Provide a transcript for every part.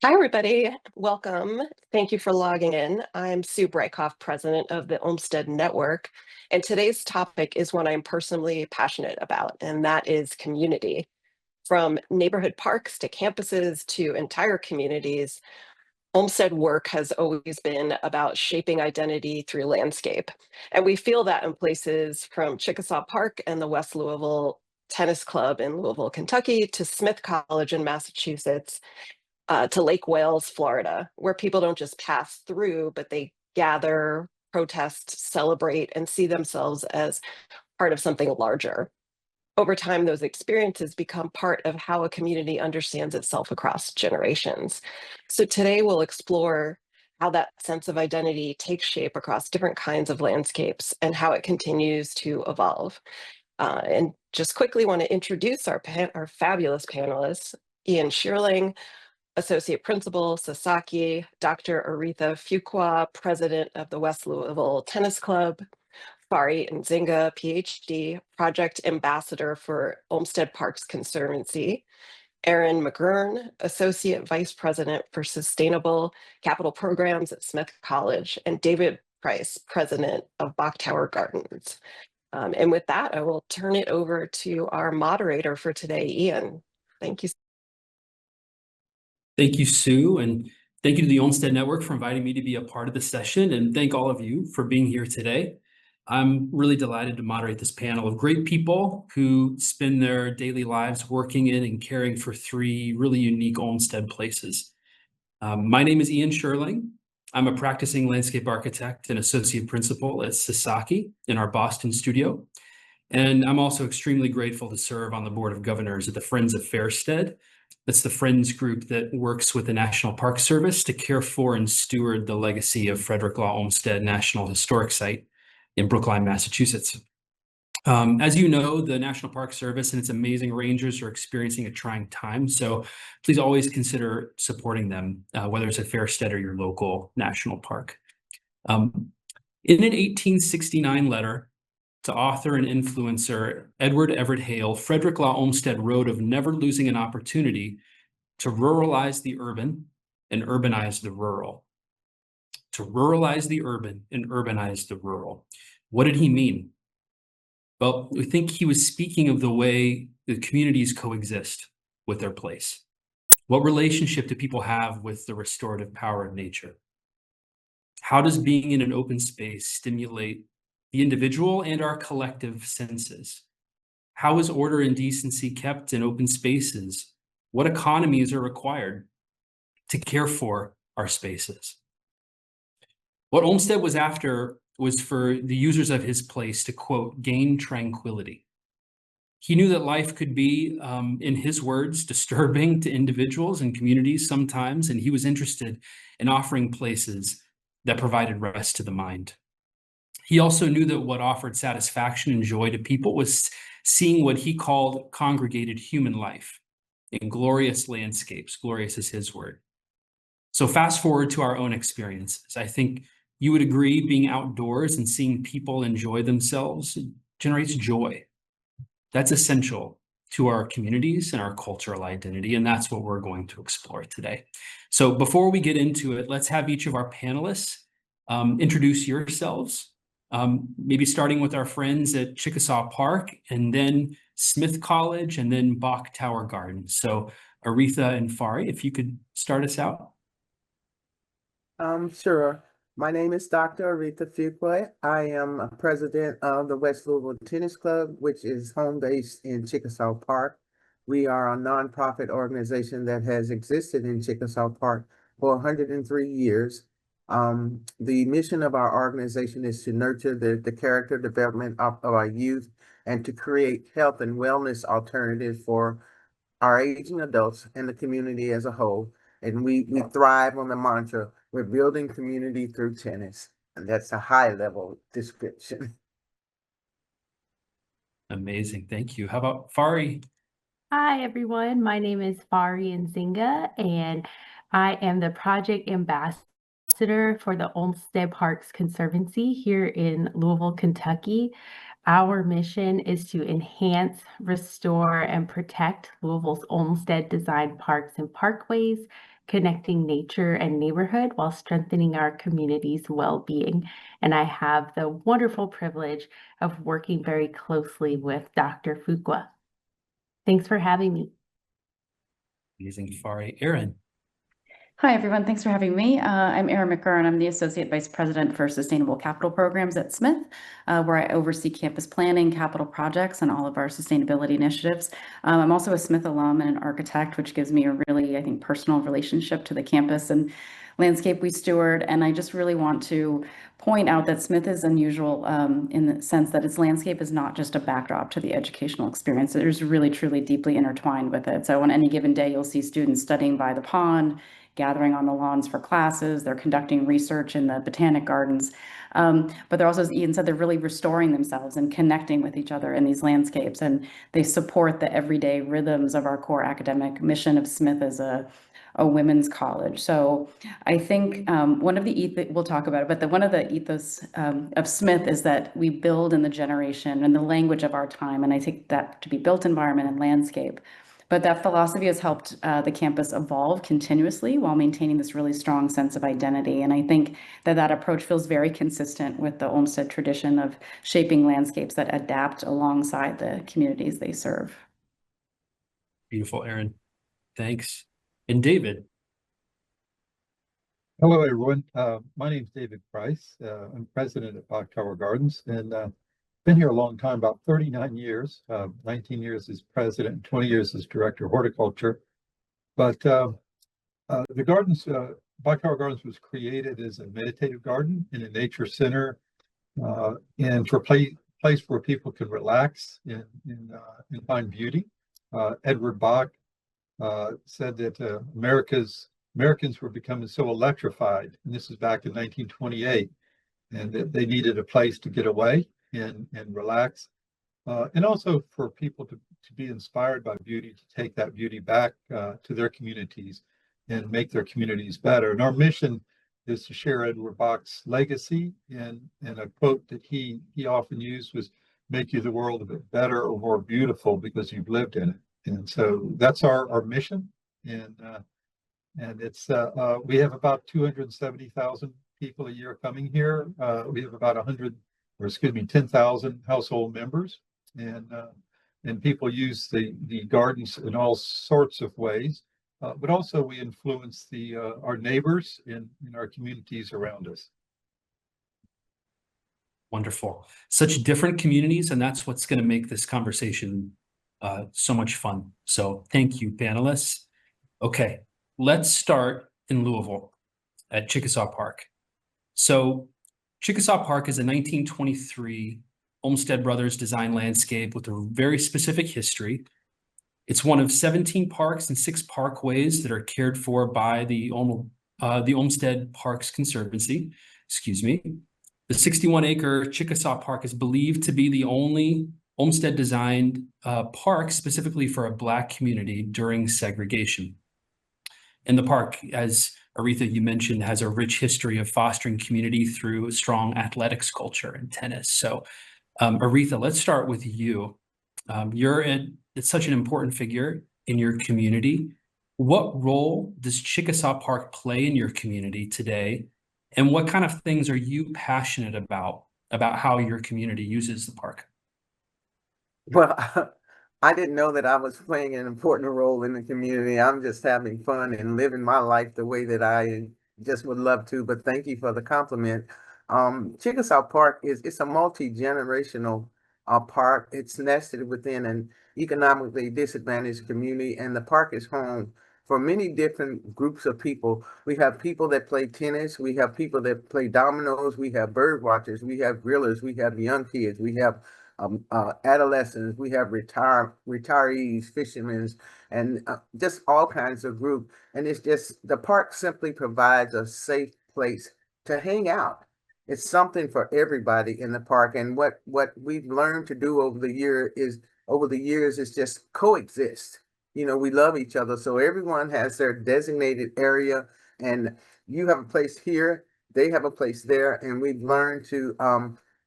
Hi, everybody. Welcome. Thank you for logging in. I'm Sue Breikoff, president of the Olmsted Network, and today's topic is one I'm personally passionate about, and that is community. From neighborhood parks to campuses to entire communities, Olmsted work has always been about shaping identity through landscape. And we feel that in places from Chickasaw Park and the West Louisville Tennis Club in Louisville, Kentucky, to Smith College in Massachusetts, to Lake Wales, Florida, where people don't just pass through, but they gather, protest, celebrate, and see themselves as part of something larger. Over time, those experiences become part of how a community understands itself across generations. So today we'll explore how that sense of identity takes shape across different kinds of landscapes and how it continues to evolve. And just quickly want to introduce our fabulous panelists: Ian Scherling, Associate Principal, Sasaki; Dr. Aretha Fuqua, President of the West Louisville Tennis Club; Fari Nzinga, PhD, Project Ambassador for Olmsted Parks Conservancy; Erinn McGurn, Associate Vice President for Sustainable Capital Programs at Smith College; and David Price, President of Bok Tower Gardens. And with that, I will turn it over to our moderator for today, Ian. Thank you. Thank you, Sue, and thank you to the Olmsted Network for inviting me to be a part of the session, and thank all of you for being here today. I'm really delighted to moderate this panel of great people who spend their daily lives working in and caring for three really unique Olmsted places. My name is Ian Scherling. I'm a practicing landscape architect and associate principal at Sasaki in our Boston studio. And I'm also extremely grateful to serve on the board of governors at the Friends of Fairstead. That's the Friends group that works with the National Park Service to care for and steward the legacy of Frederick Law Olmsted National Historic Site in Brookline, Massachusetts. As you know, the National Park Service and its amazing rangers are experiencing a trying time, so please always consider supporting them, whether it's at Fairstead or your local national park. In an 1869 letter to author and influencer Edward Everett Hale, Frederick Law Olmsted wrote of never losing an opportunity to ruralize the urban and urbanize the rural. To ruralize the urban and urbanize the rural. What did he mean? Well, we think he was speaking of the way the communities coexist with their place. What relationship do people have with the restorative power of nature? How does being in an open space stimulate the individual and our collective senses? How is order and decency kept in open spaces? What economies are required to care for our spaces? What Olmsted was after was for the users of his place to, quote, gain tranquility. He knew that life could be, in his words, disturbing to individuals and communities sometimes, and he was interested in offering places that provided rest to the mind. He also knew that what offered satisfaction and joy to people was seeing what he called congregated human life in glorious landscapes. Glorious is his word. So fast forward to our own experiences. I think you would agree being outdoors and seeing people enjoy themselves generates joy. That's essential to our communities and our cultural identity, and that's what we're going to explore today. So before we get into it, let's have each of our panelists introduce yourselves. Maybe starting with our friends at Chickasaw Park, and then Smith College, and then Bok Tower Gardens. So Aretha and Fari, if you could start us out. Sure. My name is Dr. Aretha Fuqua. I am president of the West Louisville Tennis Club, which is home based in Chickasaw Park. We are a nonprofit organization that has existed in Chickasaw Park for 103 years. The mission of our organization is to nurture the character development of our youth and to create health and wellness alternatives for our aging adults and the community as a whole. And we thrive on the mantra, we're building community through tennis. And that's a high level description. Amazing, thank you. How about Fari? Hi, everyone. My name is Fari Nzinga, and I am the project ambassador for the Olmsted Parks Conservancy here in Louisville, Kentucky. Our mission is to enhance, restore, and protect Louisville's Olmsted designed parks and parkways connecting nature and neighborhood while strengthening our community's well-being. And I have the wonderful privilege of working very closely with Dr. Fuqua. Thanks for having me. Amazing, Fari. Erinn. Hi, everyone. Thanks for having me. I'm Erinn McGurn. I'm the Associate Vice President for Sustainable Capital Programs at Smith, where I oversee campus planning, capital projects, and all of our sustainability initiatives. I'm also a Smith alum and an architect, which gives me a really, I think, personal relationship to the campus and landscape we steward. And I just really want to point out that Smith is unusual in the sense that its landscape is not just a backdrop to the educational experience. It is really, truly deeply intertwined with it. So on any given day, you'll see students studying by the pond, gathering on the lawns for classes. They're conducting research in the botanic gardens. But they're also, as Ian said, they're really restoring themselves and connecting with each other in these landscapes. And they support the everyday rhythms of our core academic mission of Smith as a women's college. So I think one of the we'll talk about it, but one of the ethos of Smith is that we build in the generation and the language of our time. And I take that to be built environment and landscape. But that philosophy has helped the campus evolve continuously while maintaining this really strong sense of identity. And I think that that approach feels very consistent with the Olmsted tradition of shaping landscapes that adapt alongside the communities they serve. Beautiful, Erinn. Thanks. And David. Hello, everyone. My name is David Price. I'm president of Bok Tower Gardens, and been here a long time, about 39 years, 19 years as president, 20 years as director of horticulture. But the gardens, Bok Tower Gardens was created as a meditative garden in a nature center and for a place where people can relax and find beauty. Edward Bok said that Americans were becoming so electrified, and this is back in 1928, and that they needed a place to get away and relax, and also for people to be inspired by beauty, to take that beauty back to their communities and make their communities better. And our mission is to share Edward Bok's legacy, and a quote that he often used was, "Make you the world a bit better or more beautiful because you've lived in it." And so that's our mission, and it's we have about 270,000 people a year coming here. We have about 10,000 household members, and people use the gardens in all sorts of ways. But also we influence our neighbors in our communities around us. Wonderful. Such different communities, and that's what's going to make this conversation so much fun. So thank you, panelists. Okay, let's start in Louisville at Chickasaw Park. So Chickasaw Park is a 1923 Olmsted Brothers design landscape with a very specific history. It's one of 17 parks and 6 parkways that are cared for by the Olmsted Parks Conservancy. Excuse me. The 61-acre Chickasaw Park is believed to be the only Olmsted designed park specifically for a Black community during segregation. And the park, as Aretha, you mentioned, has a rich history of fostering community through a strong athletics culture and tennis. So Aretha, let's start with you. It's such an important figure in your community. What role does Chickasaw Park play in your community today? And what kind of things are you passionate about how your community uses the park? Well, I didn't know that I was playing an important role in the community. I'm just having fun and living my life the way that I just would love to, but thank you for the compliment. Chickasaw Park it's a multi-generational park. It's nested within an economically disadvantaged community, and the park is home for many different groups of people. We have people that play tennis, we have people that play dominoes, we have bird watchers, we have grillers, we have young kids, we have adolescents, we have retirees, fishermen, and just all kinds of groups. And it's just, the park simply provides a safe place to hang out. It's something for everybody in the park. And what we've learned to do over the years is just coexist. You know, we love each other. So everyone has their designated area, and you have a place here, they have a place there. And we've learned to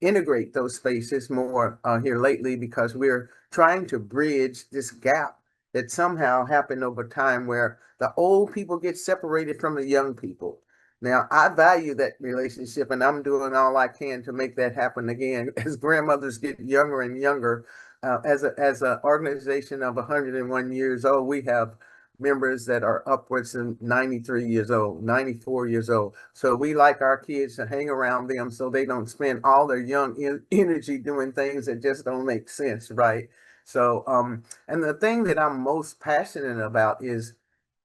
integrate those spaces more here lately, because we're trying to bridge this gap that somehow happened over time where the old people get separated from the young people. Now, I value that relationship, and I'm doing all I can to make that happen again. As grandmothers get younger and younger, as an organization of 101 years old, we have members that are upwards of 93 years old, 94 years old. So we like our kids to hang around them so they don't spend all their young energy doing things that just don't make sense, right? So, and the thing that I'm most passionate about is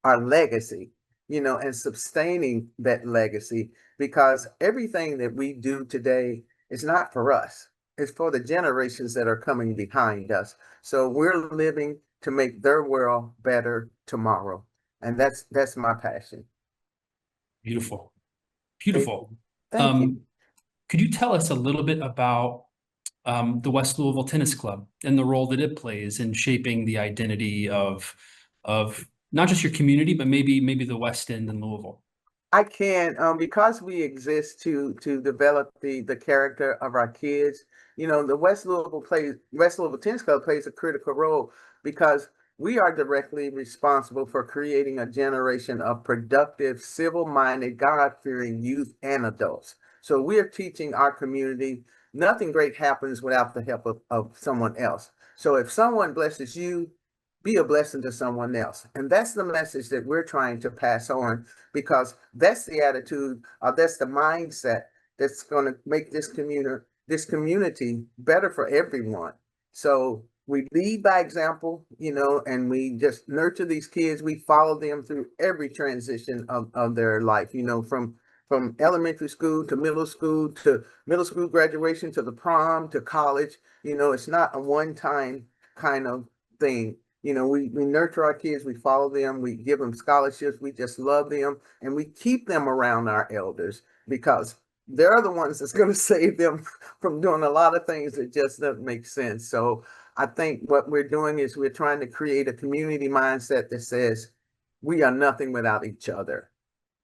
our legacy, and sustaining that legacy, because everything that we do today is not for us. It's for the generations that are coming behind us. So we're living to make their world better tomorrow. And that's my passion. Beautiful. Thank Beautiful. Thank you. Could you tell us a little bit about the West Louisville Tennis Club and the role that it plays in shaping the identity of not just your community, but maybe the West End in Louisville? I can, because we exist to develop the character of our kids. The West Louisville Tennis Club plays a critical role because we are directly responsible for creating a generation of productive, civil-minded, God-fearing youth and adults. So we're teaching our community nothing great happens without the help of someone else. So if someone blesses you, be a blessing to someone else. And that's the message that we're trying to pass on, because that's the attitude, that's the mindset that's going to make this community better for everyone. So we lead by example, and we just nurture these kids. We follow them through every transition of their life, from elementary school to middle school graduation, to the prom, to college. It's not a one-time kind of thing. We nurture our kids, we follow them, we give them scholarships, we just love them, and we keep them around our elders, because they're the ones that's going to save them from doing a lot of things that just doesn't make sense. So I think what we're doing is we're trying to create a community mindset that says we are nothing without each other,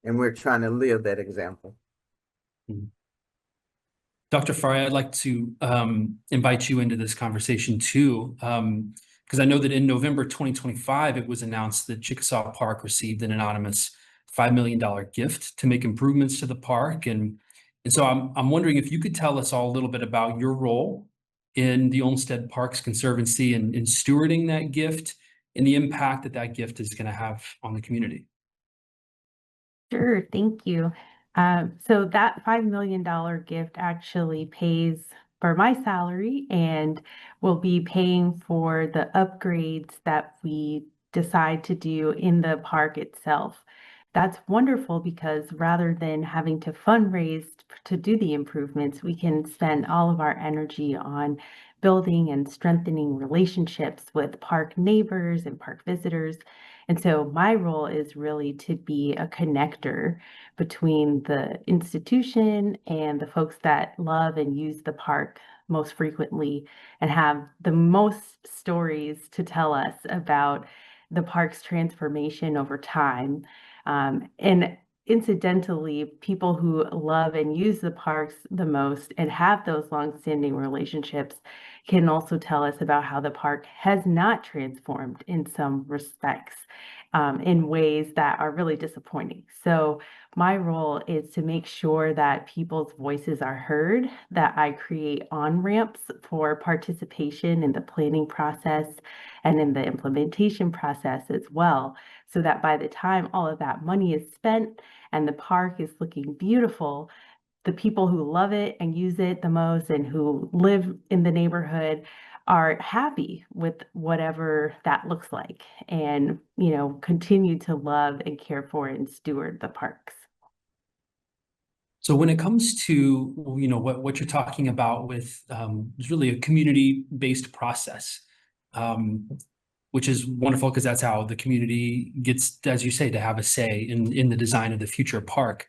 and we're trying to live that example. Dr. Fari, I'd like to invite you into this conversation too, because I know that in November 2025, it was announced that Chickasaw Park received an anonymous $5 million gift to make improvements to the park. And so I'm wondering if you could tell us all a little bit about your role in the Olmsted Parks Conservancy and in stewarding that gift and the impact that that gift is going to have on the community. Sure, thank you. So that $5 million gift actually pays for my salary and will be paying for the upgrades that we decide to do in the park itself. That's wonderful because rather than having to fundraise to do the improvements, we can spend all of our energy on building and strengthening relationships with park neighbors and park visitors. And so my role is really to be a connector between the institution and the folks that love and use the park most frequently and have the most stories to tell us about the park's transformation over time. And incidentally, people who love and use the parks the most and have those long-standing relationships can also tell us about how the park has not transformed in some respects, in ways that are really disappointing. So my role is to make sure that people's voices are heard, that I create on-ramps for participation in the planning process and in the implementation process as well, so that by the time all of that money is spent and the park is looking beautiful, the people who love it and use it the most and who live in the neighborhood are happy with whatever that looks like, and continue to love and care for and steward the parks. So when it comes to what you're talking about with is really a community-based process, which is wonderful because that's how the community gets, as you say, to have a say in the design of the future park.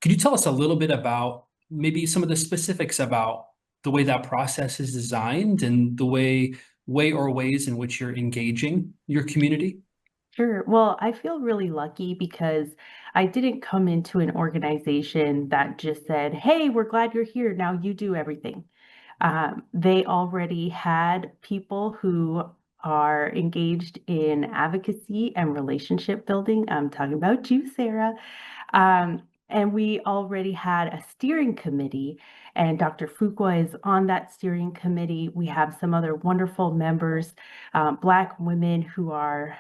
Could you tell us a little bit about maybe some of the specifics about the way that process is designed and the ways in which you're engaging your community? Sure. Well, I feel really lucky because I didn't come into an organization that just said, "Hey, we're glad you're here. Now you do everything." They already had people who are engaged in advocacy and relationship building. I'm talking about you, Sarah. And we already had a steering committee, and Dr. Fuqua is on that steering committee. We have some other wonderful members, Black women who are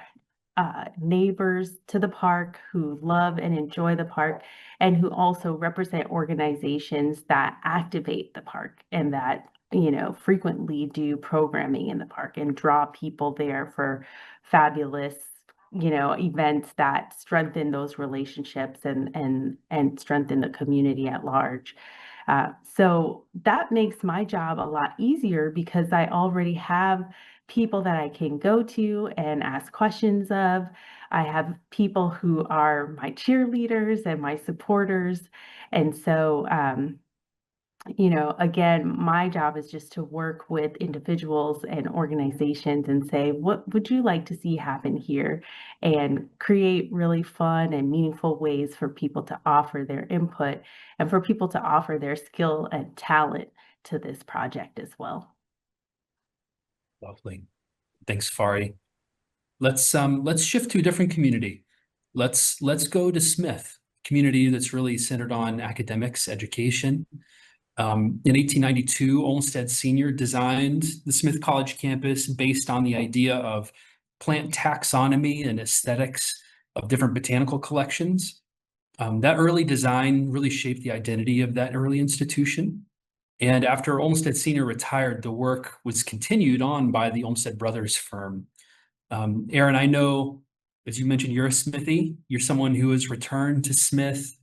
neighbors to the park, who love and enjoy the park, and who also represent organizations that activate the park and that, you know, frequently do programming in the park and draw people there for fabulous, you know, events that strengthen those relationships and strengthen the community at large. So that makes my job a lot easier because I already have people that I can go to and ask questions of. I have people who are my cheerleaders and my supporters. And so, you know, again, my job is just to work with individuals and organizations and say, what would you like to see happen here? And create really fun and meaningful ways for people to offer their input and for people to offer their skill and talent to this project as well. Lovely. Thanks, Fari. Let's shift to a different community. Let's go to Smith, community that's really centered on academics, education. In 1892, Olmsted Sr. designed the Smith College campus based on the idea of plant taxonomy and aesthetics of different botanical collections. That early design really shaped the identity of that early institution. And after Olmsted Sr. retired, the work was continued on by the Olmsted Brothers firm. Erinn, I know, as you mentioned, you're a Smithy. You're someone who has returned to Smith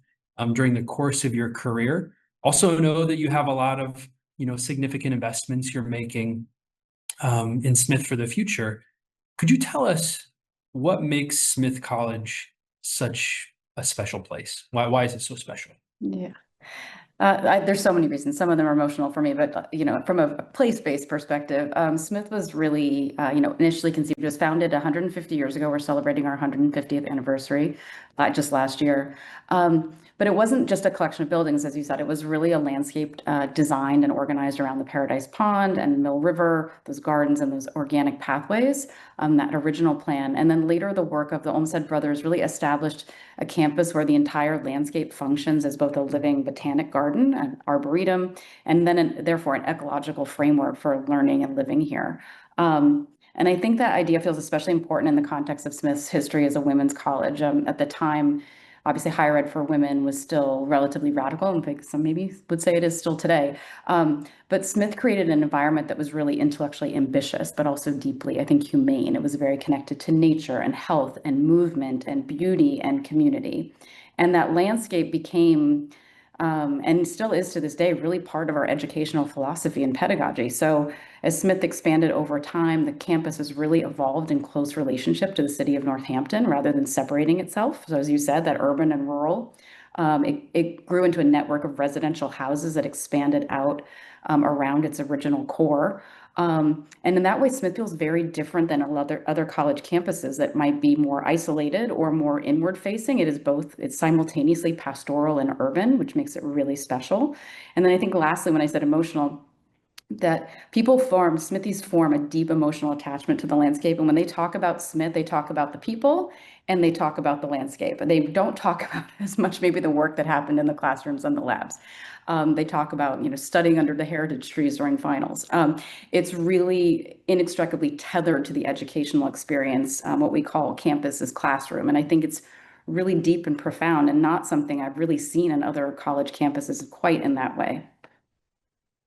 during the course of your career. Also know that you have a lot of, you know, significant investments you're making in Smith for the future. Could you tell us what makes Smith College such a special place? Why is it so special? Yeah. There's so many reasons. Some of them are emotional for me, but you know, from a place-based perspective, Smith was really, you know, initially conceived. It was founded 150 years ago. We're celebrating our 150th anniversary just last year. But it wasn't just a collection of buildings, as you said. It was really a landscape designed and organized around the Paradise Pond and Mill River, those gardens and those organic pathways, that original plan. And then later, the work of the Olmsted brothers really established a campus where the entire landscape functions as both a living botanic garden, an arboretum, and then therefore an ecological framework for learning and living here. And I think that idea feels especially important in the context of Smith's history as a women's college. At the time, obviously, higher ed for women was still relatively radical. In fact, some maybe would say it is still today. But Smith created an environment that was really intellectually ambitious, but also deeply, I think, humane. It was very connected to nature and health and movement and beauty and community. And that landscape became, and still is to this day, really part of our educational philosophy and pedagogy. So as Smith expanded over time, the campus has really evolved in close relationship to the city of Northampton rather than separating itself. So as you said, that urban and rural, it grew into a network of residential houses that expanded out around its original core. And in that way, Smith feels very different than other college campuses that might be more isolated or more inward facing. It is both, it's simultaneously pastoral and urban, which makes it really special. And then I think lastly, when I said emotional, that Smithies form a deep emotional attachment to the landscape. And when they talk about Smith, they talk about the people and they talk about the landscape. They don't talk about as much maybe the work that happened in the classrooms and the labs. They talk about, you know, studying under the heritage trees during finals. It's really inextricably tethered to the educational experience, what we call campus as classroom. And I think it's really deep and profound and not something I've really seen in other college campuses quite in that way.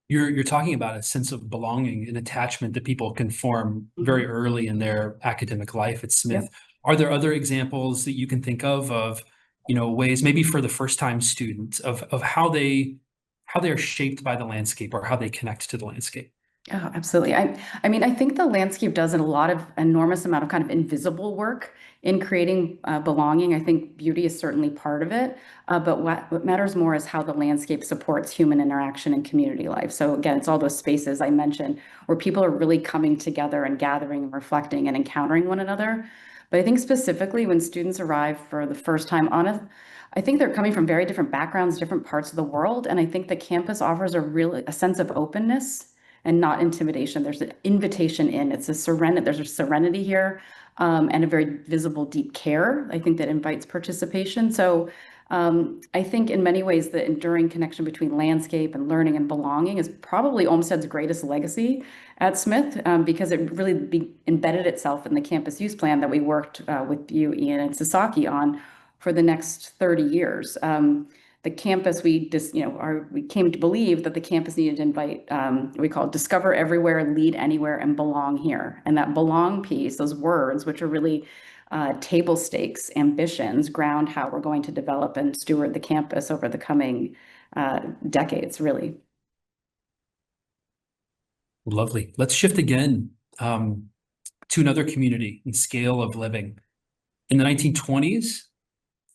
You're talking about a sense of belonging and attachment that people can form very early in their academic life at Smith. Yep. Are there other examples that you can think of, you know, ways maybe for the first time students of how they're shaped by the landscape or how they connect to the landscape? Oh, absolutely. I mean, I think the landscape does a lot of enormous amount of kind of invisible work in creating belonging. I think beauty is certainly part of it, but what matters more is how the landscape supports human interaction and community life. So again, it's all those spaces I mentioned where people are really coming together and gathering and reflecting and encountering one another. But I think specifically when students arrive for the first time on it, I think they're coming from very different backgrounds, different parts of the world. And I think the campus offers a sense of openness and not intimidation. There's an invitation in. It's there's a serenity here, and a very visible deep care, I think, that invites participation. So I think in many ways the enduring connection between landscape and learning and belonging is probably Olmsted's greatest legacy at Smith, because it really embedded itself in the campus use plan that we worked with you, Ian, and Sasaki on for the next 30 years. The campus, we came to believe that the campus needed to invite, we call it discover everywhere, lead anywhere, and belong here. And that belong piece, those words, which are really table stakes ambitions, ground how we're going to develop and steward the campus over the coming decades, really. Lovely. Let's shift again to another community and scale of living. In the 1920s,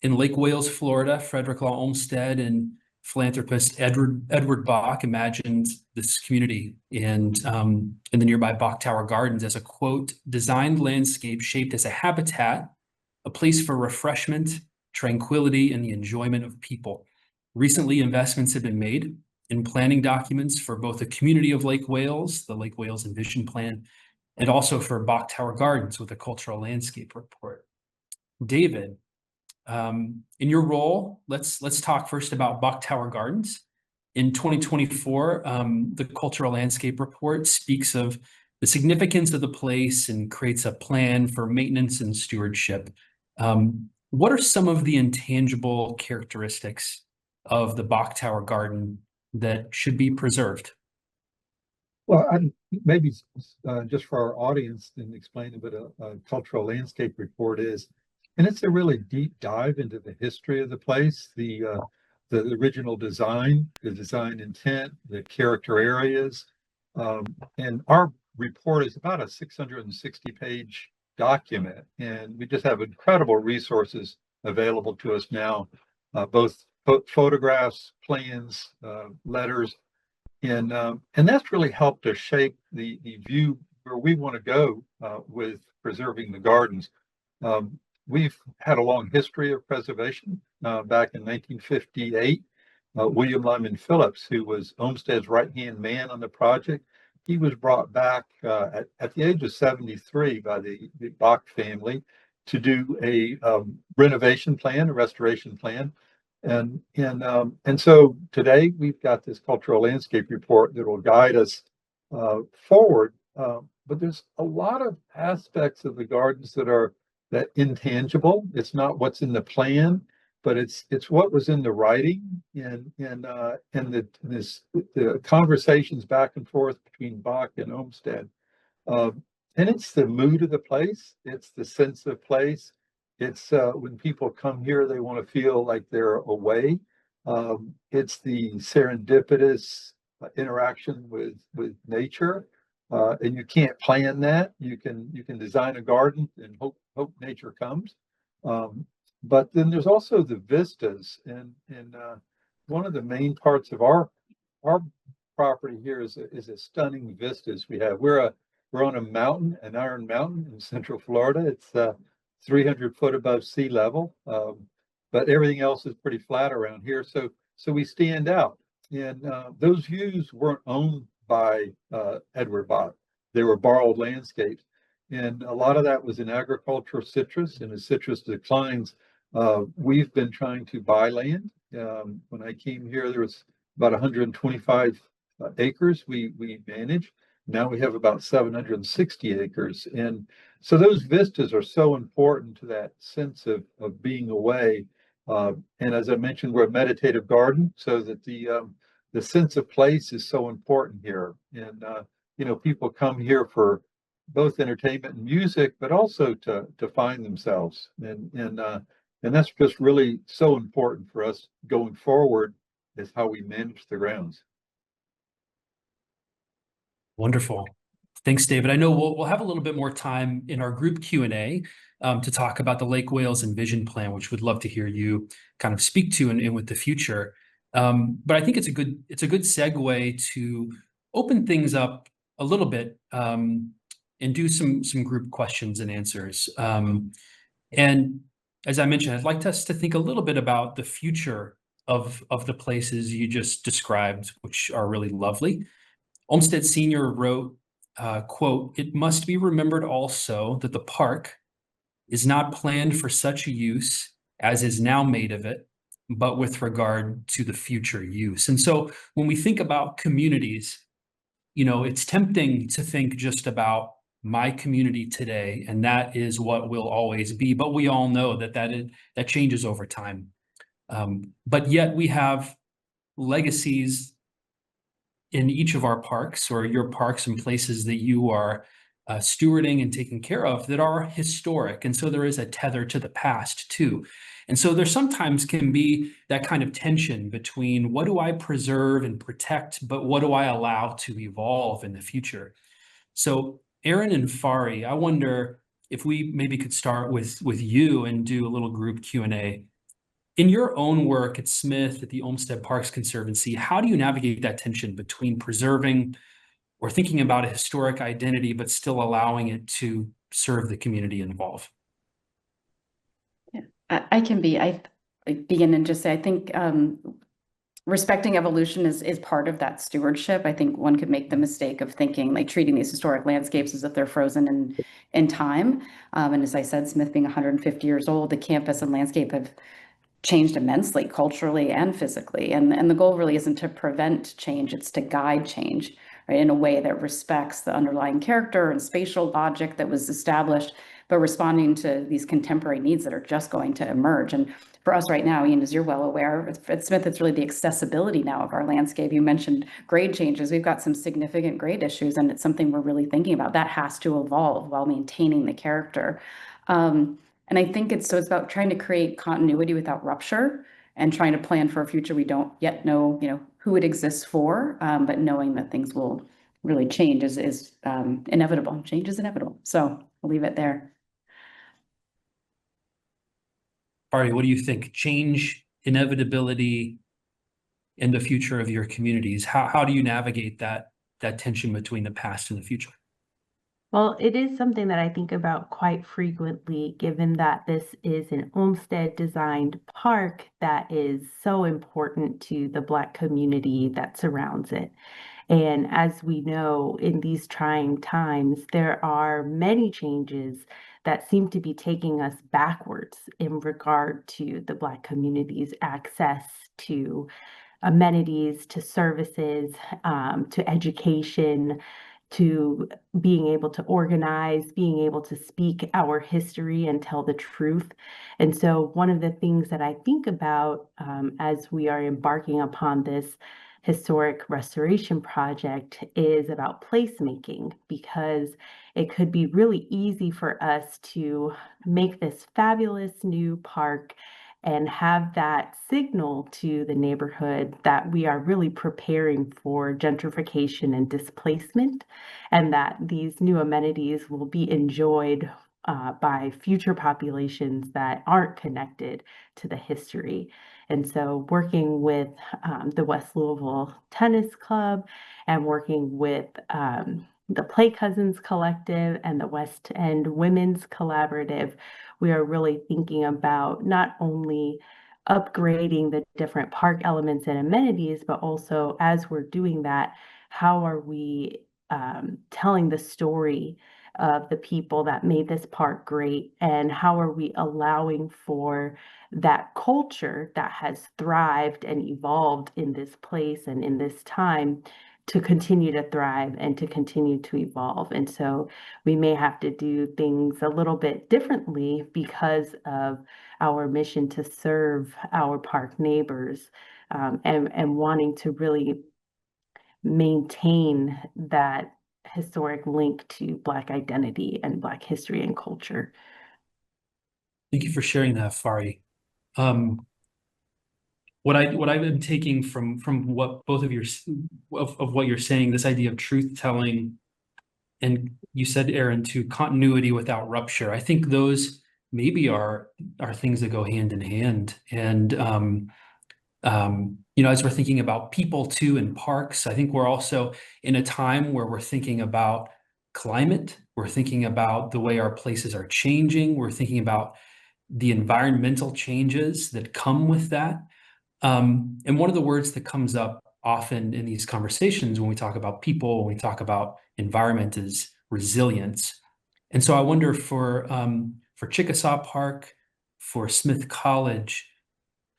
in Lake Wales, Florida, Frederick Law Olmsted and philanthropist Edward Bach imagined this community in the nearby Bach Tower Gardens as a, quote, designed landscape shaped as a habitat, a place for refreshment, tranquility, and the enjoyment of people. Recently, investments have been made in planning documents for both the community of Lake Wales, the Lake Wales Envision Plan, and also for Bach Tower Gardens with a cultural landscape report. David, in your role, let's talk first about Bach Tower Gardens. In 2024, the Cultural Landscape Report speaks of the significance of the place and creates a plan for maintenance and stewardship. What are some of the intangible characteristics of the Bach Tower Garden that should be preserved? Well, maybe just for our audience, and explain what a cultural landscape report is. And it's a really deep dive into the history of the place, the original design, the design intent, the character areas. And our report is about a 660-page document. And we just have incredible resources available to us now, both photographs, plans, letters. And that's really helped us shape the view where we want to go with preserving the gardens. We've had a long history of preservation. Back in 1958, William Lyman Phillips, who was Olmsted's right-hand man on the project, he was brought back at the age of 73 by the Bach family to do a renovation plan, a restoration plan. And so today we've got this cultural landscape report that will guide us forward. But there's a lot of aspects of the gardens that intangible. It's not what's in the plan, but it's what was in the writing and the conversations back and forth between Bach and Olmsted. And it's the mood of the place. It's the sense of place. It's when people come here, they want to feel like they're away. It's the serendipitous interaction with nature. And you can't plan that. You can design a garden and hope nature comes. But then there's also the vistas, and one of the main parts of our property here is a stunning vistas we have. We're on a mountain, an iron mountain in Central Florida. It's 300 foot above sea level, but everything else is pretty flat around here. So we stand out, and those views weren't owned by Edward Bach. They were borrowed landscapes. And a lot of that was in agricultural citrus, and as citrus declines, we've been trying to buy land. When I came here, there was about 125 acres we manage. Now we have about 760 acres. And so those vistas are so important to that sense of being away. And as I mentioned, we're a meditative garden, so that the sense of place is so important here. And, people come here for both entertainment and music, but also to find themselves. And that's just really so important for us going forward, is how we manage the grounds. Wonderful. Thanks, David. I know we'll have a little bit more time in our group Q&A to talk about the Lake Wales Envision Plan, which we'd love to hear you kind of speak to and with the future. But I think it's a good segue to open things up a little bit and do some group questions and answers. And as I mentioned, I'd like us to think a little bit about the future of the places you just described, which are really lovely. Olmsted Sr. wrote, quote, "It must be remembered also that the park is not planned for such a use as is now made of it, but with regard to the future use." And so when we think about communities, it's tempting to think just about my community today, and that is what will always be. But we all know that changes over time. But yet we have legacies in each of our parks, or your parks and places that you are stewarding and taking care of, that are historic. And so there is a tether to the past too. And so there sometimes can be that kind of tension between what do I preserve and protect, but what do I allow to evolve in the future? So Erinn and Fari, I wonder if we maybe could start with you and do a little group Q&A. In your own work at Smith, at the Olmsted Parks Conservancy, how do you navigate that tension between preserving or thinking about a historic identity, but still allowing it to serve the community and evolve? Yeah, I begin and just say, I think respecting evolution is part of that stewardship. I think one could make the mistake of thinking, like, treating these historic landscapes as if they're frozen in time. And as I said, Smith being 150 years old, the campus and landscape have changed immensely culturally and physically. And the goal really isn't to prevent change, it's to guide change, right, in a way that respects the underlying character and spatial logic that was established, but responding to these contemporary needs that are just going to emerge. And for us right now, Ian, as you're well aware, at Smith, it's really the accessibility now of our landscape. You mentioned grade changes. We've got some significant grade issues, and it's something we're really thinking about. That has to evolve while maintaining the character. And I think it's about trying to create continuity without rupture, and trying to plan for a future we don't yet know, who it exists for, but knowing that things will really change is inevitable. Change is inevitable. So I'll leave it there. Fari, what do you think? Change, inevitability, in the future of your communities. How do you navigate that tension between the past and the future? Well, it is something that I think about quite frequently, given that this is an Olmsted designed park that is so important to the Black community that surrounds it. And as we know, in these trying times, there are many changes that seem to be taking us backwards in regard to the Black community's access to amenities, to services, to education, to being able to organize, being able to speak our history and tell the truth. And so one of the things that I think about as we are embarking upon this historic restoration project is about placemaking, because it could be really easy for us to make this fabulous new park and have that signal to the neighborhood that we are really preparing for gentrification and displacement, and that these new amenities will be enjoyed by future populations that aren't connected to the history. And so working with the West Louisville Tennis Club and working with the Play Cousins Collective and the West End Women's Collaborative, we are really thinking about not only upgrading the different park elements and amenities, but also, as we're doing that, how are we telling the story of the people that made this park great, and how are we allowing for that culture that has thrived and evolved in this place and in this time to continue to thrive and to continue to evolve. And so we may have to do things a little bit differently because of our mission to serve our park neighbors, and wanting to really maintain that historic link to Black identity and Black history and culture. Thank you for sharing that, Fari. What I've been taking from what both of your of what you're saying, this idea of truth telling, and you said, Erinn, to continuity without rupture. I think those maybe are things that go hand in hand. And as we're thinking about people too in parks, I think we're also in a time where we're thinking about climate. We're thinking about the way our places are changing. We're thinking about the environmental changes that come with that. And one of the words that comes up often in these conversations when we talk about people, when we talk about environment, is resilience. And so I wonder for Chickasaw Park, for Smith College,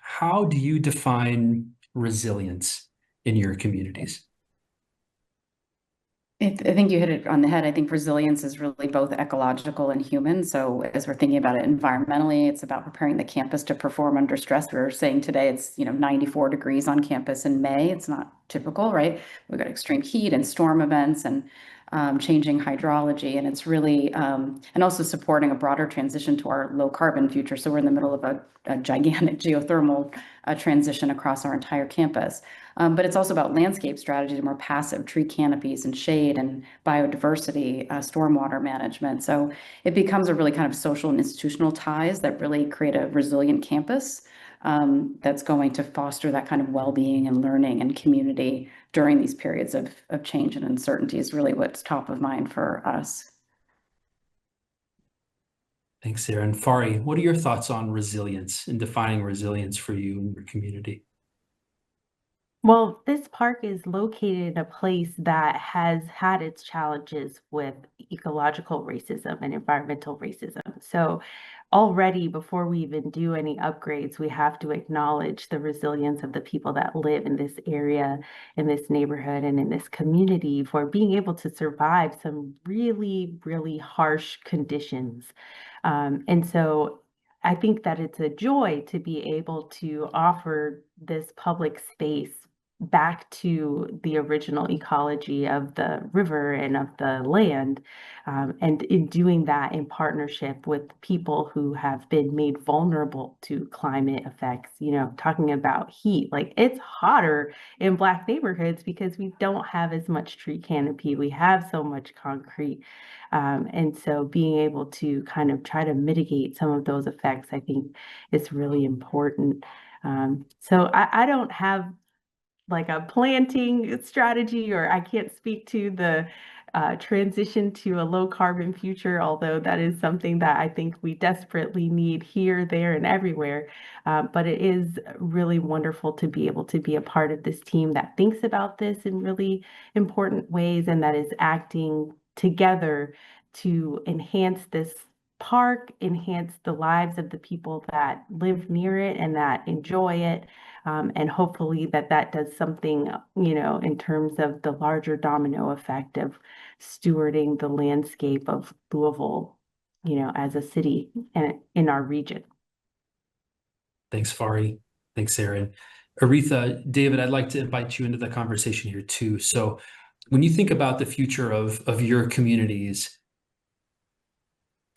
how do you define resilience in your communities? I think you hit it on the head. I think resilience is really both ecological and human. So as we're thinking about it environmentally, it's about preparing the campus to perform under stress. We're saying today it's 94 degrees on campus in May. It's not typical, right? We've got extreme heat and storm events and changing hydrology, and it's really and also supporting a broader transition to our low carbon future. So we're in the middle of a gigantic geothermal transition across our entire campus. But it's also about landscape strategy, more passive tree canopies and shade and biodiversity, stormwater management. So it becomes a really kind of social and institutional ties that really create a resilient campus that's going to foster that kind of well-being and learning and community during these periods of change and uncertainty is really what's top of mind for us. Thanks, Erinn. Fari, what are your thoughts on resilience and defining resilience for you and your community? Well, this park is located in a place that has had its challenges with ecological racism and environmental racism. So already before we even do any upgrades, we have to acknowledge the resilience of the people that live in this area, in this neighborhood, and in this community for being able to survive some really, really harsh conditions. And so I think that it's a joy to be able to offer this public space back to the original ecology of the river and of the land. And in doing that in partnership with people who have been made vulnerable to climate effects, talking about heat, like it's hotter in Black neighborhoods because we don't have as much tree canopy, we have so much concrete. And so being able to kind of try to mitigate some of those effects, I think is really important. So I don't have like a planting strategy, or I can't speak to the transition to a low carbon future, although that is something that I think we desperately need here, there, and everywhere. But it is really wonderful to be able to be a part of this team that thinks about this in really important ways and that is acting together to enhance this park, enhance the lives of the people that live near it and that enjoy it. And hopefully that does something, in terms of the larger domino effect of stewarding the landscape of Louisville, as a city and in our region. Thanks, Fari. Thanks, Erinn. Aretha, David, I'd like to invite you into the conversation here too. So when you think about the future of your communities,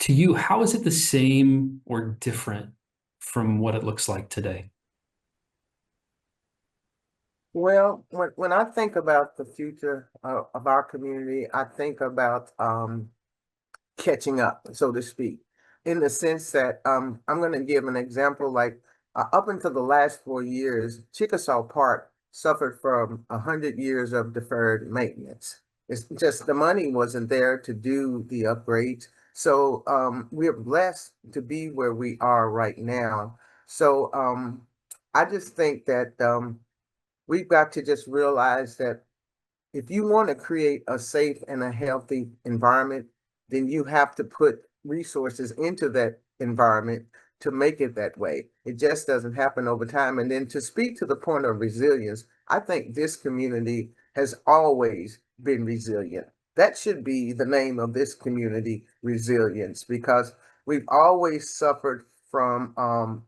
to you, how is it the same or different from what it looks like today? Well, when I think about the future of our community, I think about catching up, so to speak, in the sense that I'm going to give an example. Like up until the last 4 years, Chickasaw Park suffered from 100 years of deferred maintenance. It's just the money wasn't there to do the upgrades. So we're blessed to be where we are right now. So I just think that we've got to just realize that if you want to create a safe and a healthy environment, then you have to put resources into that environment to make it that way. It just doesn't happen over time. And then to speak to the point of resilience, I think this community has always been resilient. That should be the name of this community, resilience, because we've always suffered from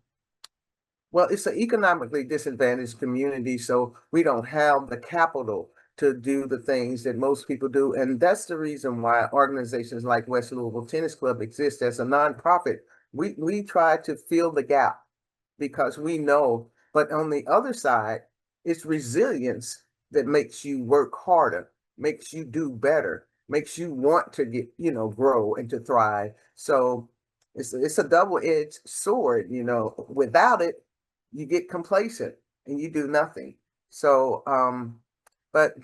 well, it's an economically disadvantaged community, so we don't have the capital to do the things that most people do. And that's the reason why organizations like West Louisville Tennis Club exist as a nonprofit. We try to fill the gap because we know, but on the other side, it's resilience that makes you work harder, makes you do better, makes you want to get, grow and to thrive. So it's a double-edged sword, without it, you get complacent and you do nothing. So, but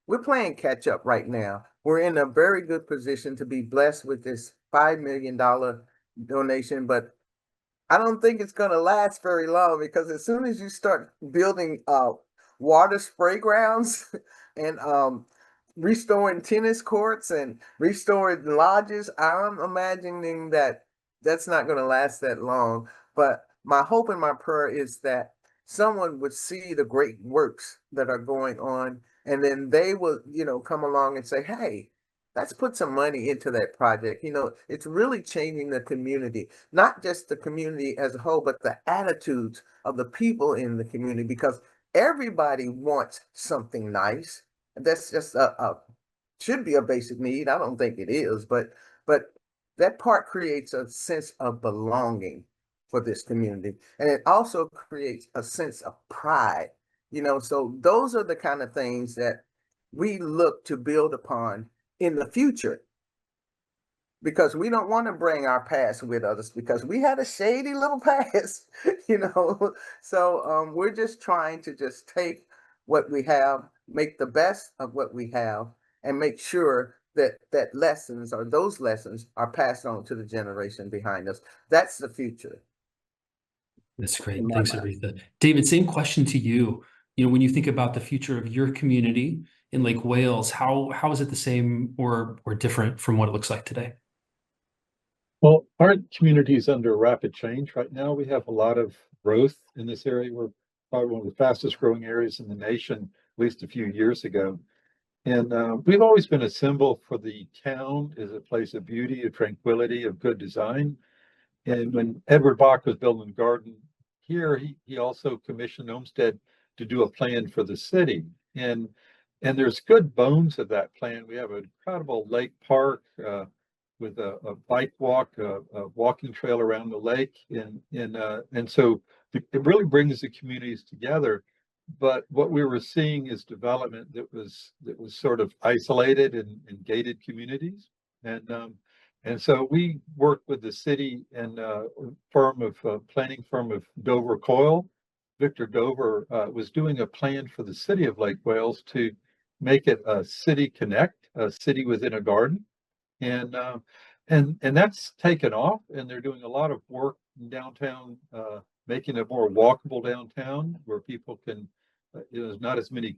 we're playing catch up right now. We're in a very good position to be blessed with this $5 million donation, but I don't think it's going to last very long, because as soon as you start building water spray grounds and restoring tennis courts and restoring lodges. I'm imagining that that's not going to last that long. But my hope and my prayer is that someone would see the great works that are going on, and then they will, come along and say, hey, let's put some money into that project. It's really changing the community, not just the community as a whole, but the attitudes of the people in the community, because everybody wants something nice. That's just should be a basic need. I don't think it is, but that part creates a sense of belonging for this community. And it also creates a sense of pride, so those are the kind of things that we look to build upon in the future, because we don't want to bring our past with us, because we had a shady little past, So we're just trying to just take what we have, make the best of what we have, and make sure that those lessons are passed on to the generation behind us. That's the future. That's great. In my Thanks, mind. Aretha. David, same question to you. When you think about the future of your community in Lake Wales, how is it the same or different from what it looks like today? Well, our community is under rapid change right now. We have a lot of growth in this area. We're probably one of the fastest growing areas in the nation, at least a few years ago. And we've always been a symbol for the town as a place of beauty, of tranquility, of good design. And when Edward Bach was building the garden here, he also commissioned Olmsted to do a plan for the city. And there's good bones of that plan. We have an incredible lake park with a bike walk, a walking trail around the lake. And so it really brings the communities together. But what we were seeing is development that was sort of isolated in gated communities. And so we worked with the city and planning firm of Dover Coyle. Victor Dover was doing a plan for the city of Lake Wales to make it a city connect, a city within a garden. And that's taken off, and they're doing a lot of work in downtown, making it more walkable downtown where people can, there's not as many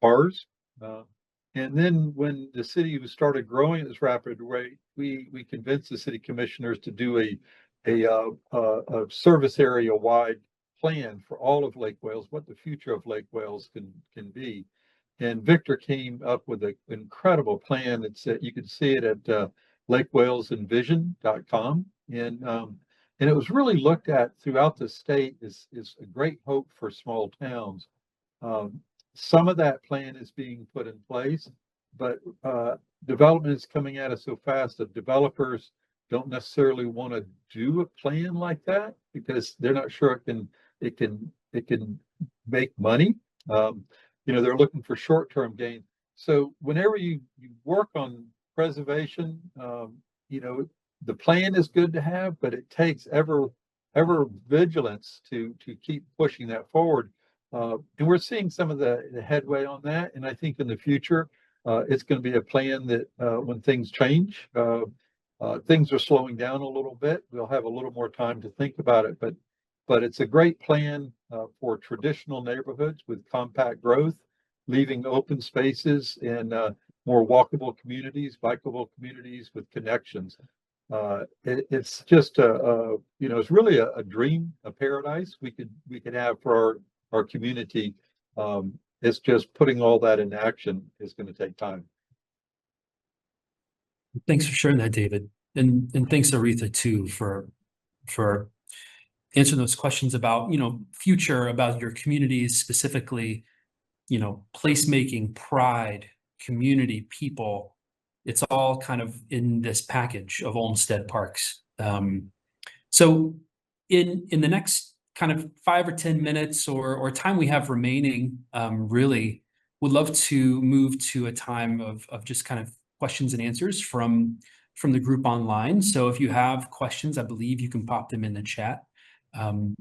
cars. And then when the city started growing at this rapid rate, we convinced the city commissioners to do a service area wide plan for all of Lake Wales, what the future of Lake Wales can be. And Victor came up with an incredible plan. You can see it at lakewalesenvision.com. And it was really looked at throughout the state as a great hope for small towns. Some of that plan is being put in place, but development is coming at us so fast that developers don't necessarily want to do a plan like that because they're not sure it can make money. They're looking for short-term gain. So whenever you work on preservation, the plan is good to have, but it takes ever vigilance to keep pushing that forward. And we're seeing some of the headway on that. And I think in the future, it's going to be a plan that when things change, things are slowing down a little bit. We'll have a little more time to think about it. But it's a great plan for traditional neighborhoods with compact growth, leaving open spaces and more walkable communities, bikeable communities with connections. It's just it's really a dream, a paradise we could have for our community. It's just putting all that in action is going to take time. Thanks for sharing that, David, and thanks Aretha too for answering those questions about future, about your communities specifically, placemaking, pride, community, people. It's all kind of in this package of Olmsted Parks. So in the next kind of 5 or 10 minutes or time we have remaining, really would love to move to a time of just kind of questions and answers from the group online. So if you have questions, I believe you can pop them in the chat. And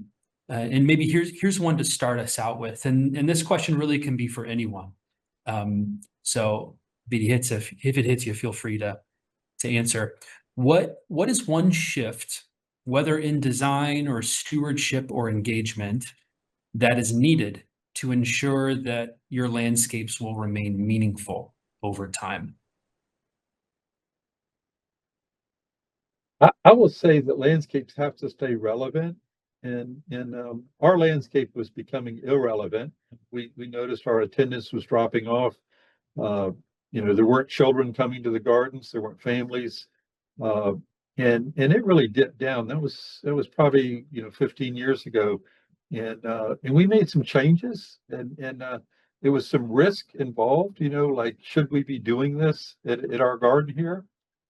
maybe here's one to start us out with. And this question really can be for anyone. So if it hits you, feel free to answer. What is one shift, whether in design or stewardship or engagement, that is needed to ensure that your landscapes will remain meaningful over time? I will say that landscapes have to stay relevant, and our landscape was becoming irrelevant. We noticed our attendance was dropping off. Uh, there weren't children coming to the gardens, there weren't families, uh, and it really dipped down. That was probably 15 years ago, and we made some changes, and there was some risk involved. Like, should we be doing this at our garden here?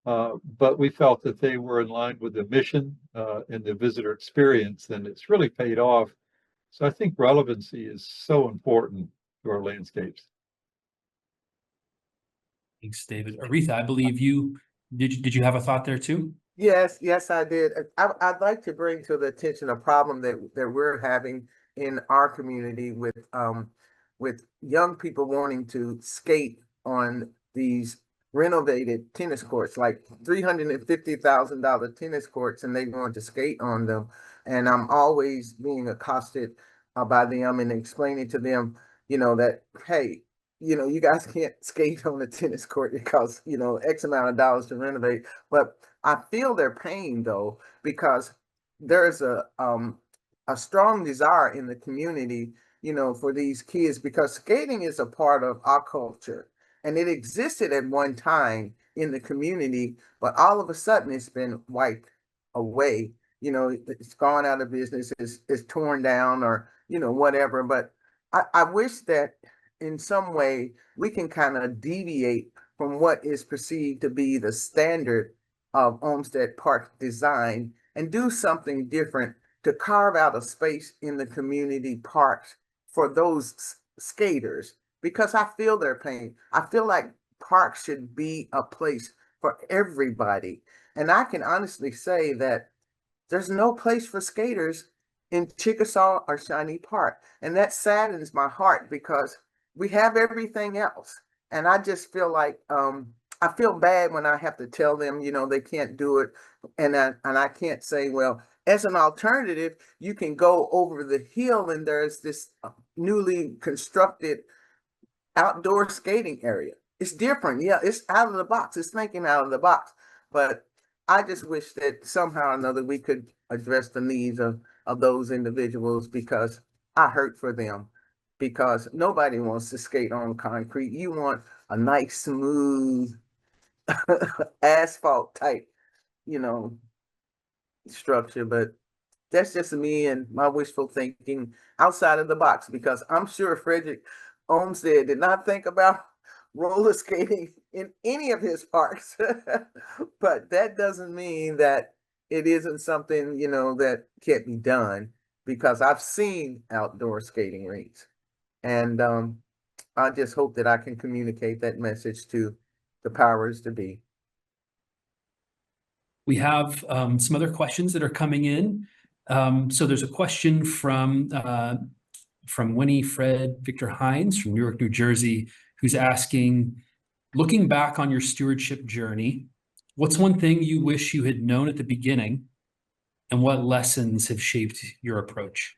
But we felt that they were in line with the mission and the visitor experience, and it's really paid off. So I think relevancy is so important to our landscapes. Thanks, David. Aretha, I believe did you have a thought there too? Yes, I did. I'd like to bring to the attention a problem that we're having in our community with young people wanting to skate on these renovated tennis courts, like $350,000 tennis courts, and they want to skate on them. And I'm always being accosted by them and explaining to them, that, hey, you guys can't skate on the tennis court because, X amount of dollars to renovate. But I feel their pain though, because there's a strong desire in the community, for these kids, because skating is a part of our culture and it existed at one time in the community, but all of a sudden it's been wiped away. It's gone out of business, it's torn down, or whatever. But I wish that in some way we can kind of deviate from what is perceived to be the standard of Olmsted Park design and do something different to carve out a space in the community parks for those skaters, because I feel their pain. I feel like parks should be a place for everybody. And I can honestly say that there's no place for skaters in Chickasaw or Shawnee Park. And that saddens my heart because we have everything else. And I just feel like I feel bad when I have to tell them, they can't do it. And I can't say, well, as an alternative, you can go over the hill and there's this newly constructed outdoor skating area. It's different. Yeah, it's out of the box. It's thinking out of the box. But I just wish that somehow or another we could address the needs of those individuals, because I hurt for them. Because nobody wants to skate on concrete. You want a nice, smooth asphalt type, structure. But that's just me and my wishful thinking outside of the box, because I'm sure Frederick Olmsted did not think about roller skating in any of his parks. But that doesn't mean that it isn't something, that can't be done, because I've seen outdoor skating rinks. And I just hope that I can communicate that message to the powers to be. We have some other questions that are coming in. So there's a question from Winnie-Fred Victor Hines from Newark, New Jersey, who's asking, looking back on your stewardship journey, what's one thing you wish you had known at the beginning, and what lessons have shaped your approach?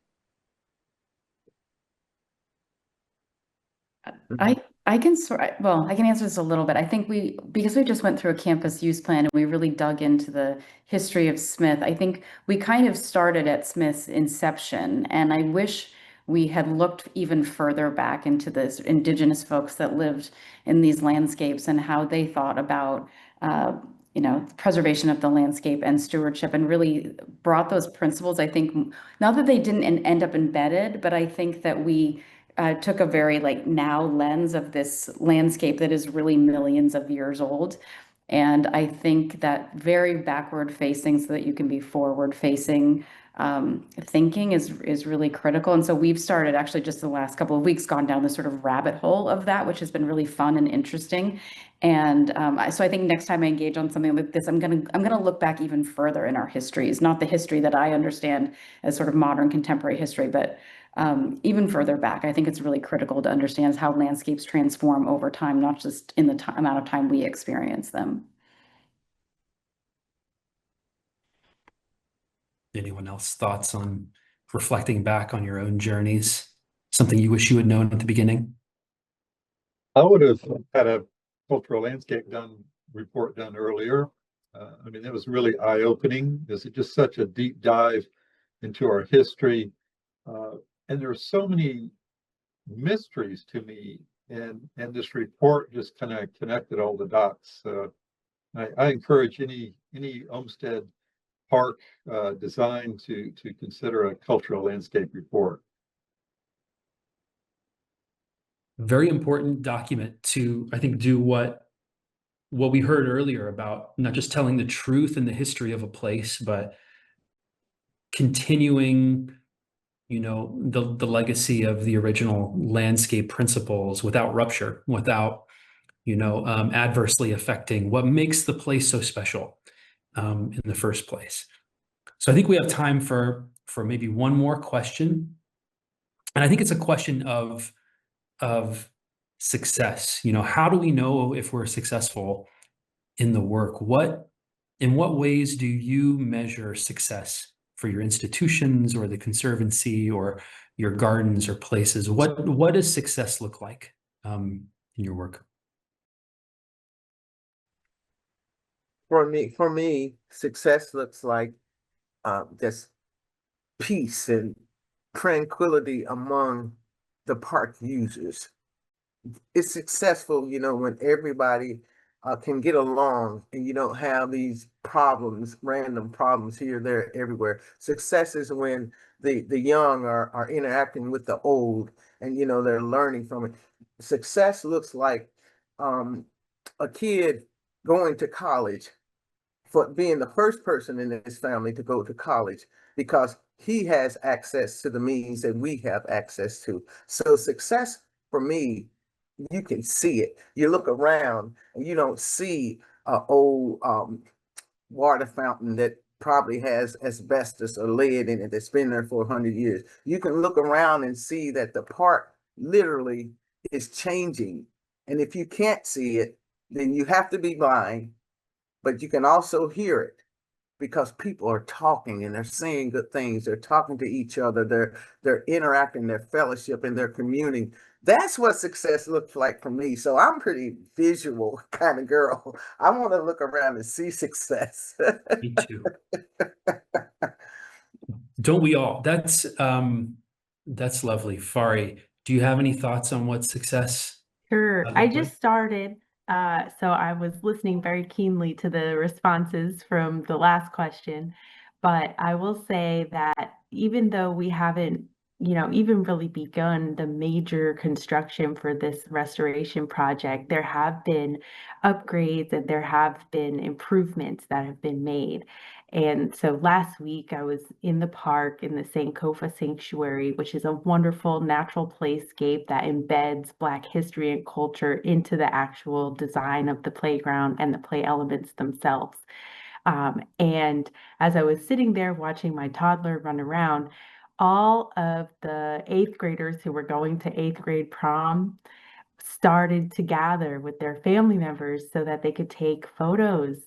I can answer this a little bit. I think because we just went through a campus use plan and we really dug into the history of Smith, I think we kind of started at Smith's inception, and I wish we had looked even further back into the indigenous folks that lived in these landscapes and how they thought about preservation of the landscape and stewardship, and really brought those principles. I think not that they didn't end up embedded, but I think that we took a very now lens of this landscape that is really millions of years old. And I think that very backward facing so that you can be forward facing thinking is really critical. And so we've started actually just the last couple of weeks gone down this sort of rabbit hole of that, which has been really fun and interesting. And so I think next time I engage on something like this, I'm gonna look back even further in our histories, not the history that I understand as sort of modern contemporary history, but even further back. I think it's really critical to understand how landscapes transform over time, not just in the amount of time we experience them. Anyone else thoughts on reflecting back on your own journeys? something you wish you had known at the beginning? I would have had a cultural landscape report done earlier. I mean, it was really eye-opening. It's just such a deep dive into our history. And there are so many mysteries to me, and this report just kind of connected all the dots. I encourage any Olmsted Park design to consider a cultural landscape report. Very important document to, I think, do what we heard earlier about not just telling the truth and the history of a place, but continuing, you know, the legacy of the original landscape principles without rupture, without, you know, adversely affecting what makes the place so special in the first place. So I think we have time for maybe one more question. And I think it's a question of success. You know, how do we know if we're successful in the work? In what ways do you measure success for your institutions or the conservancy or your gardens or places? What does success look like in your work? For me, success looks like just peace and tranquility among the park users. It's successful, you know, when everybody can get along and you don't have these problems, random problems here, there, everywhere. Success is when the young are interacting with the old and, you know, they're learning from it. Success looks like a kid going to college, for being the first person in his family to go to college because he has access to the means that we have access to. So success for me, you can see it. You look around and you don't see an old water fountain that probably has asbestos or lead in it that's been there for 100 years. You can look around and see that the park literally is changing. And if you can't see it, then you have to be blind, but you can also hear it because people are talking and they're saying good things. They're talking to each other. They're interacting, they're fellowship, and they're communing. That's what success looks like for me. So I'm pretty visual kind of girl. I want to look around and see success. Me too. Don't we all? That's lovely. Fari, do you have any thoughts on what success? Sure. I just started, so I was listening very keenly to the responses from the last question. But I will say that even though we haven't, even really begun the major construction for this restoration project, there have been upgrades and there have been improvements that have been made. And so last week I was in the park in the Sankofa Sanctuary, which is a wonderful natural playscape that embeds Black history and culture into the actual design of the playground and the play elements themselves. And as I was sitting there watching my toddler run around, all of the eighth graders who were going to eighth grade prom started to gather with their family members so that they could take photos.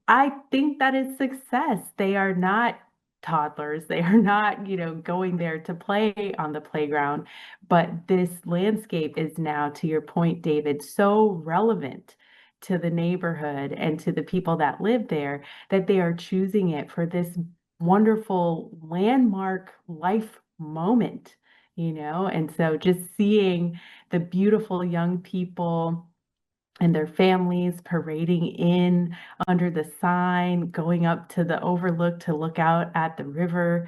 I think that is success. They are not toddlers. They are not, going there to play on the playground. But this landscape is now, to your point, David, so relevant to the neighborhood and to the people that live there that they are choosing it for this wonderful landmark life moment, And so just seeing the beautiful young people and their families parading in under the sign, going up to the overlook to look out at the river.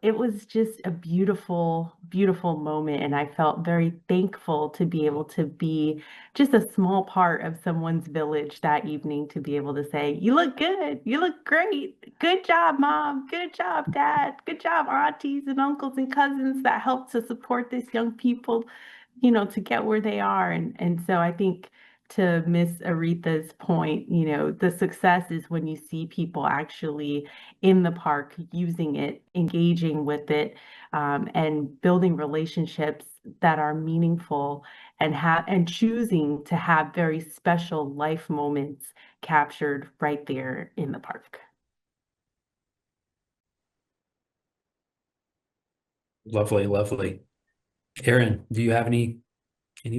It was just a beautiful, beautiful moment. And I felt very thankful to be able to be just a small part of someone's village that evening to be able to say, "You look good. You look great. Good job, Mom. Good job, Dad. Good job, aunties and uncles and cousins that helped to support this young people, to get where they are." And so I think to Miss Aretha's point, the success is when you see people actually in the park using it, engaging with it, and building relationships that are meaningful and choosing to have very special life moments captured right there in the park. Lovely, lovely. Erinn, do you have any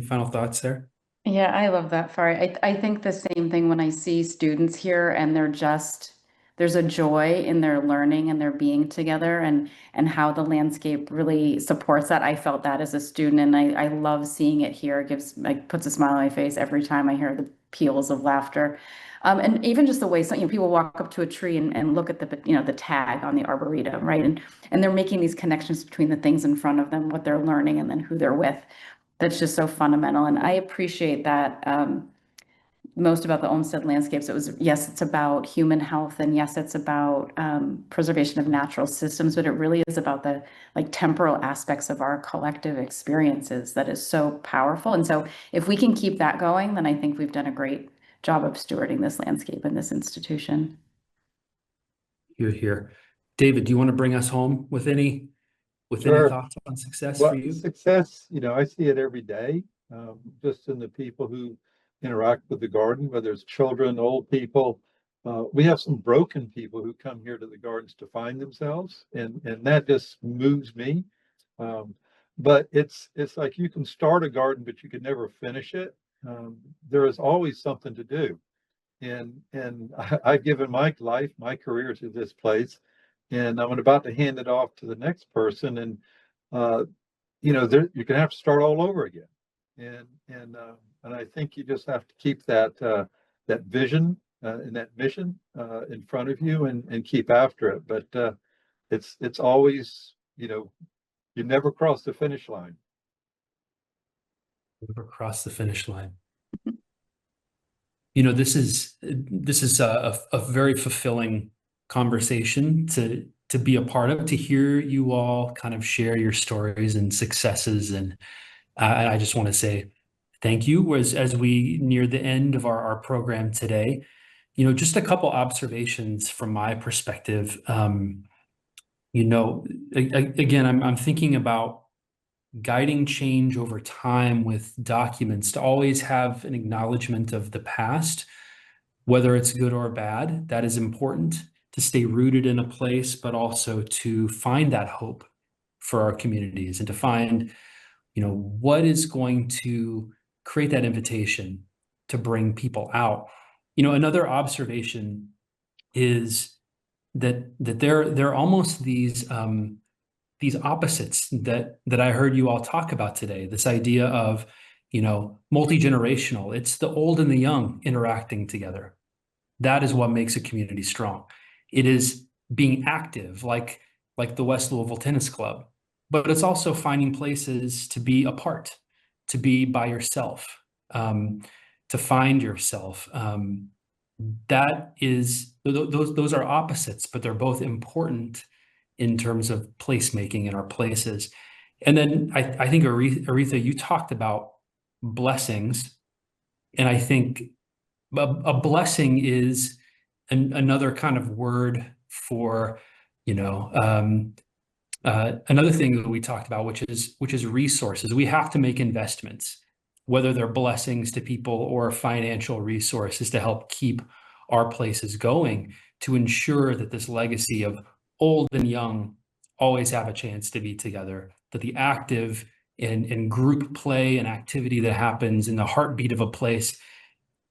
final thoughts there? Yeah, I love that, Fari. I think the same thing when I see students here and there's a joy in their learning and their being together and how the landscape really supports that. I felt that as a student and I love seeing it here. It puts a smile on my face every time I hear the peals of laughter. And even just the way people walk up to a tree and look at the tag on the arboretum, right? And they're making these connections between the things in front of them, what they're learning, and then who they're with. That's just so fundamental. And I appreciate that most about the Olmsted landscapes. Yes, it's about human health, and yes, it's about preservation of natural systems, but it really is about the temporal aspects of our collective experiences that is so powerful. And so if we can keep that going, then I think we've done a great job of stewarding this landscape and this institution. Here. David, do you want to bring us home with any Sure. thoughts on success Well, for you? success, I see it every day, just in the people who interact with the garden, whether it's children, old people. We have some broken people who come here to the gardens to find themselves, and that just moves me. But it's like you can start a garden, but you can never finish it. There is always something to do. And I've given my life, my career to this place, and I'm about to hand it off to the next person. And you're gonna have to start all over again. And I think you just have to keep that vision and that mission in front of you and keep after it. But it's always, you never cross the finish line. Never cross the finish line. This is a very fulfilling conversation to be a part of, to hear you all kind of share your stories and successes. And I just want to say thank you as we near the end of our program today. Just a couple observations from my perspective. Again, I'm thinking about guiding change over time with documents, to always have an acknowledgement of the past, whether it's good or bad. That is important, to stay rooted in a place, but also to find that hope for our communities and to find, what is going to create that invitation to bring people out. Another observation is that they're almost these opposites that I heard you all talk about today. This idea of, multi-generational. It's the old and the young interacting together. That is what makes a community strong. It is being active, like the West Louisville Tennis Club, but it's also finding places to be apart, to be by yourself, to find yourself. Those are opposites, but they're both important in terms of placemaking in our places. And then I think, Aretha, you talked about blessings. And I think a blessing is another kind of word for, another thing that we talked about, which is resources. We have to make investments, whether they're blessings to people or financial resources, to help keep our places going, to ensure that this legacy of old and young always have a chance to be together, that the active and group play and activity that happens in the heartbeat of a place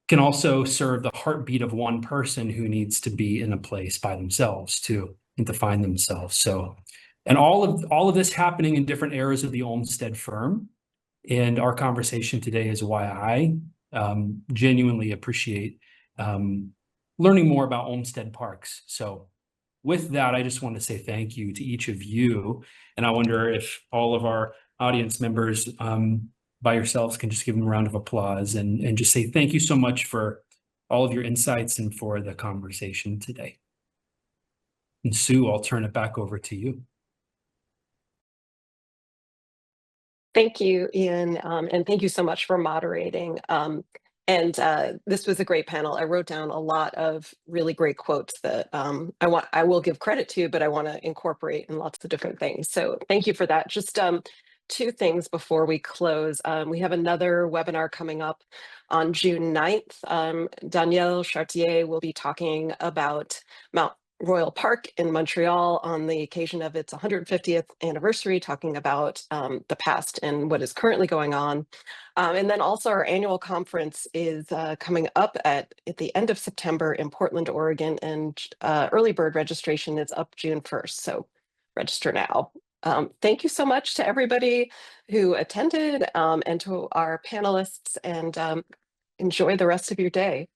can also serve the heartbeat of one person who needs to be in a place by themselves too, and to find themselves. So, and all of this happening in different eras of the Olmsted firm. And our conversation today is why I genuinely appreciate learning more about Olmsted Parks. So with that, I just want to say thank you to each of you. And I wonder if all of our audience members by yourselves can just give them a round of applause and just say thank you so much for all of your insights and for the conversation today. And Sue, I'll turn it back over to you. Thank you, Ian, and thank you so much for moderating. This was a great panel. I wrote down a lot of really great quotes that I will give credit to, but I want to incorporate in lots of different things. So thank you for that. Just two things before we close. We have another webinar coming up on June 9th. Danielle Chartier will be talking about Royal Park in Montreal on the occasion of its 150th anniversary, talking about the past and what is currently going on. And then also our annual conference is coming up at the end of September in Portland, Oregon, and early bird registration is up June 1st. So register now. Thank you so much to everybody who attended and to our panelists, and enjoy the rest of your day.